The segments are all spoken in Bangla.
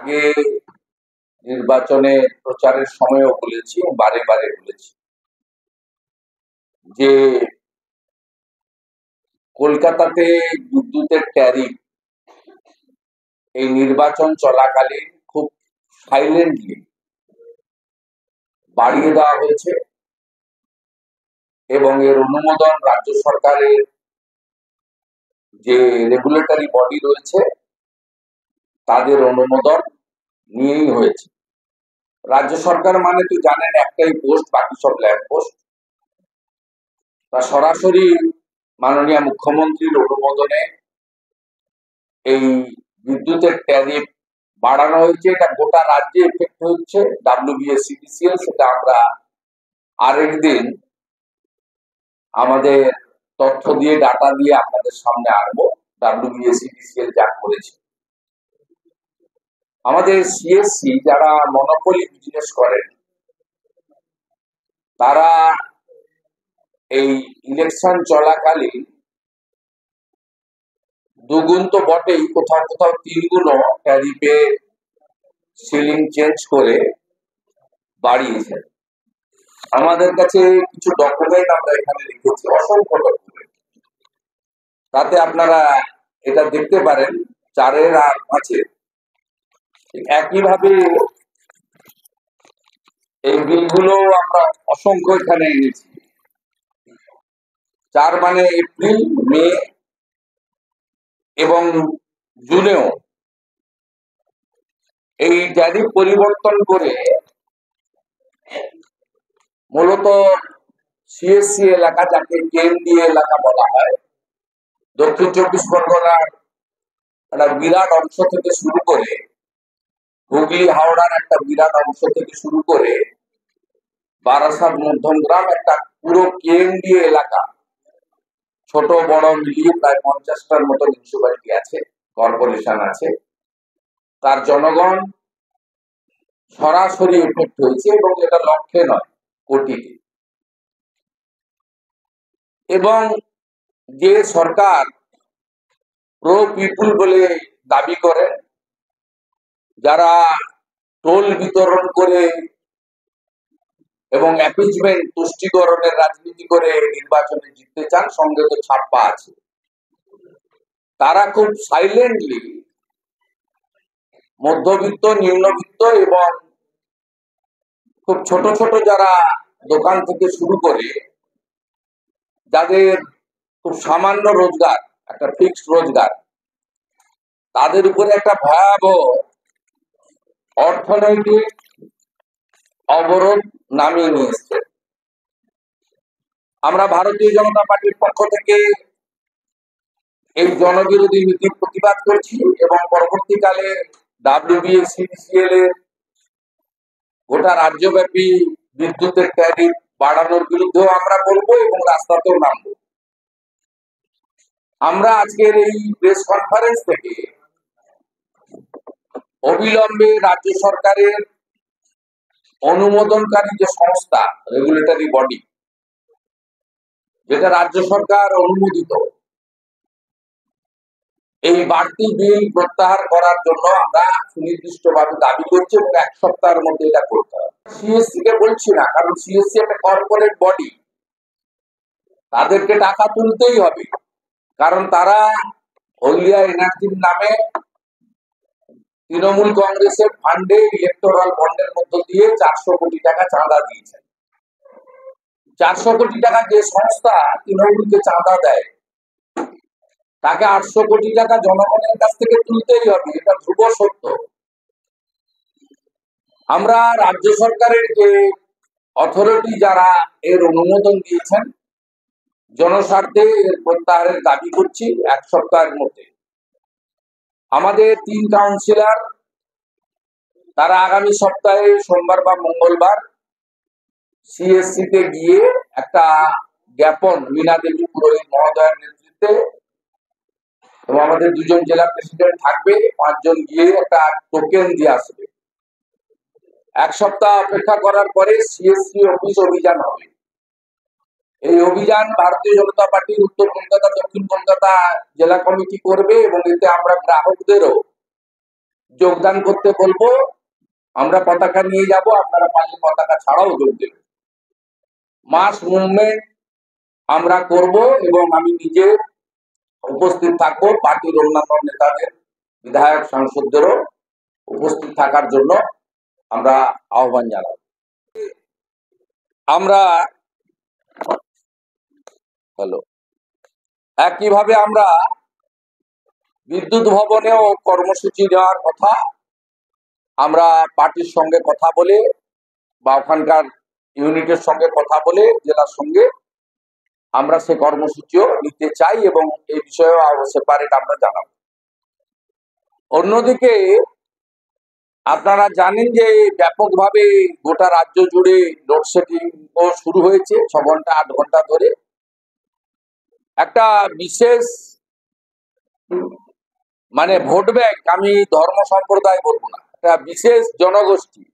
আগে নির্বাচনে প্রচারের সময়ও বলেছি, বারে বারে বলেছি যে কলকাতাতে বিদ্যুতের ট্যারিফ এই নির্বাচন চলাকালীন খুব সাইলেন্টলি বাড়িয়ে দেওয়া হয়েছে এবং এর অনুমোদন রাজ্য সরকারের যে রেগুলেটরি বডি রয়েছে তাদের অনুমোদন নিয়েই হয়েছে। রাজ্য সরকার মানে তো জানেন একটাই পোস্ট, বাকি সব ল্যান্ড পোস্ট। তা সরাসরি মাননীয় মুখ্যমন্ত্রীর অনুমোদনে এই বিদ্যুতের ট্যারিফ বাড়ানো হয়েছে। এটা গোটা রাজ্যে এফেক্ট হচ্ছে। WBSCDCL সেটা আমরা আরেকদিন আমাদের তথ্য দিয়ে ডাটা দিয়ে আপনাদের সামনে আনবো। WBSCDCL যা করেছে, আমাদের CSC যারা মনোপলি বিজনেস করেন তারা এই ইলেকশন চলাকালীন দুগুণ তো বটেই, কোথাও কোথাও তিনগুণও ট্যারিফে সিলিং চেঞ্জ করে বাড়িয়েছেন। আমাদের কাছে কিছু ডকুমেন্ট আমরা এখানে রেখেছি, অসংখ্য ডকুমেন্ট। তাতে আপনারা এটা দেখতে পারেন 4 আর 5 একইভাবে এই বিলগুলো আমরা অসংখ্য এখানে এনেছি। 4 মানে এপ্রিল, মে এবং জুনেও এই ট্যারিফ পরিবর্তন করে মূলত CSC এলাকা, যাকে কেন্দ্রীয় এলাকা বলা হয়, দক্ষিণ 24 পরগনার একটা বিরাট অংশ থেকে শুরু করে হুগলি হাওড়ার একটা বিরাট অংশ থেকে শুরু করে বারাসাত মধ্যমগ্রাম, একটা পুরো কেন্দ্রীয় এলাকা, ছোট বড় মিলিয়ে প্রায় 50টার মতো মিউনিসিপালিটি আছে, কর্পোরেশন আছে। তার জনগণ সরাসরি এফেক্ট হয়েছে এবং এটা লক্ষে নয়, কোটিতে। এবং যে সরকার প্রো পিপুল বলে দাবি করে, যারা টোল বিতরণ করে এবং অ্যাপিজমেন্ট, তুষ্টিকরণের রাজনীতি করে নির্বাচনে জিততে চান, সঙ্গে তো ছাপ্পা আছে, তারা খুব সাইলেন্টলি মধ্যবিত্ত, নিম্নবিত্ত এবং খুব ছোট ছোট যারা দোকান থেকে শুরু করে, যাদের খুব সামান্য রোজগার, একটা ফিক্সড রোজগার, তাদের উপরে একটা ভয়াবহ অর্থনৈতিক অবরোধ নামিয়ে নিয়ে এসছে। আমরা ভারতীয় জনতা পার্টির পক্ষ থেকে এই জনবিরোধী নীতির প্রতিবাদ করছি এবং পরবর্তীকালে WBSCDCL এর গোটা রাজ্যব্যাপী বিদ্যুতের ট্যারিফ বাড়ানোর বিরুদ্ধেও আমরা বলবো এবং রাস্তাতেও নামবো। আমরা আজকের এই প্রেস কনফারেন্স থেকে অবিলম্বে রাজ্য সরকারের অনুমোদনকারী যে সংস্থা, রেগুলেটরি বডি, যেটা রাজ্য সরকার অনুমোদিত, এই বাড়তি বিল প্রত্যাহার করার জন্য আমরা সুনির্দিষ্টভাবে দাবি করছি এবং 1 সপ্তাহের মধ্যে এটা করতে হবে। CSC কে বলছি না, কারণ CSC একটা কর্পোরেট বডি, তাদেরকে টাকা তুলতেই হবে, কারণ তারা হলদিয়া এনার্জির নামে তৃণমূল কংগ্রেসের ফান্ডে ইলেকটোরাল বন্ডের মধ্য দিয়ে 400 কোটি টাকা চাঁদা দিয়েছেন। 400 কোটি টাকা যে সংস্থা তৃণমূলকে চাঁদা দেয়, তাকে 800 কোটি টাকা জনগণের কাছ থেকে তুলতেই হবে, এটা ধ্রুব সত্য। আমরা রাজ্য সরকারের যে অথরিটি যারা এর অনুমোদন দিয়েছেন, জনস্বার্থে এর প্রত্যাহারের দাবি করছি 1 সপ্তাহের মধ্যে। আমাদের 3 কাউন্সিলর তারা আগামী সপ্তাহে সোমবার বা মঙ্গলবার CSC তে গিয়ে একটা জ্ঞাপন, মীনা দেবী পুরোহিত মহোদয়ের নেতৃত্বে এবং আমাদের 2 জন জেলা প্রেসিডেন্ট থাকবে, 5 জন গিয়ে একটা টোকেন দিয়ে আসবে। 1 সপ্তাহ অপেক্ষা করার পরে CSC অফিস অভিযান হবে। এই অভিযান ভারতীয় জনতা পার্টির উত্তর কলকাতা, দক্ষিণ কলকাতা জেলা কমিটি করবে এবং এতে আমরা গ্রাহকদেরও যোগদান করতে বলবো। আমরা পতাকা নিয়ে যাব, আপনারা পারলে পতাকা ছাড়াও যোগ দেবেন। মাস মুভমেন্ট আমরা করব এবং আমি নিজে উপস্থিত থাকবো। পার্টির অন্যান্য নেতাদের, বিধায়ক, সাংসদদেরও উপস্থিত থাকার জন্য আমরা আহ্বান জানাবো। আমরা একইভাবে আমরা বিদ্যুৎ ভবনেও কর্মসূচি দেওয়ার কথা আমরা পার্টির সঙ্গে কথা বলে বা ওখানকার ইউনিটের সঙ্গে কথা বলে জেলার সঙ্গে আমরা সে কর্মসূচিও নিতে চাই এবং এই বিষয়েও সেপারেট আমরা জানাবো। অন্যদিকে আপনারা জানেন যে ব্যাপকভাবে গোটা রাজ্য জুড়ে লোডশেডিং ও শুরু হয়েছে 6 ঘন্টা 8 ঘন্টা ধরে। একটা বিশেষ মানে ভোট ব্যাংক, আমি ধর্ম সম্প্রদায় বলবো না, একটা বিশেষ জনগোষ্ঠী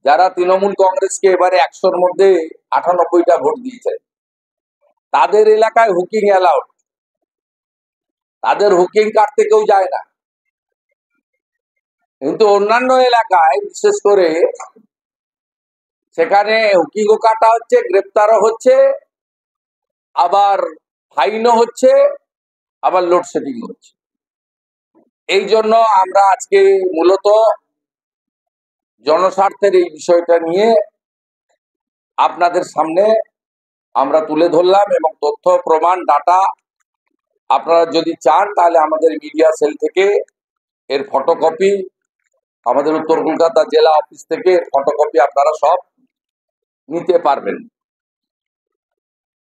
যারা তৃণমূল কংগ্রেসকে এবারে 100-র মধ্যে 98টা ভোট দিয়েছে, তাদের এলাকায় হুকিং অ্যালাউড। তাদের হুকিং কাটতে কেউ যায় না, কিন্তু অন্যান্য এলাকায় বিশেষ করে সেখানে হুকিংও কাটা হচ্ছে, গ্রেপ্তারও হচ্ছে, আবার ফাইনও হচ্ছে, আবার লোডশেডিং হচ্ছে। এই জন্য আমরা আজকে মূলত জনস্বার্থের এই বিষয়টা নিয়ে আপনাদের সামনে আমরা তুলে ধরলাম এবং তথ্য প্রমাণ ডাটা আপনারা যদি চান তাহলে আমাদের মিডিয়া সেল থেকে এর ফটোকপি, আমাদের উত্তর কলকাতা জেলা অফিস থেকে এর ফটোকপি আপনারা সব নিতে পারবেন।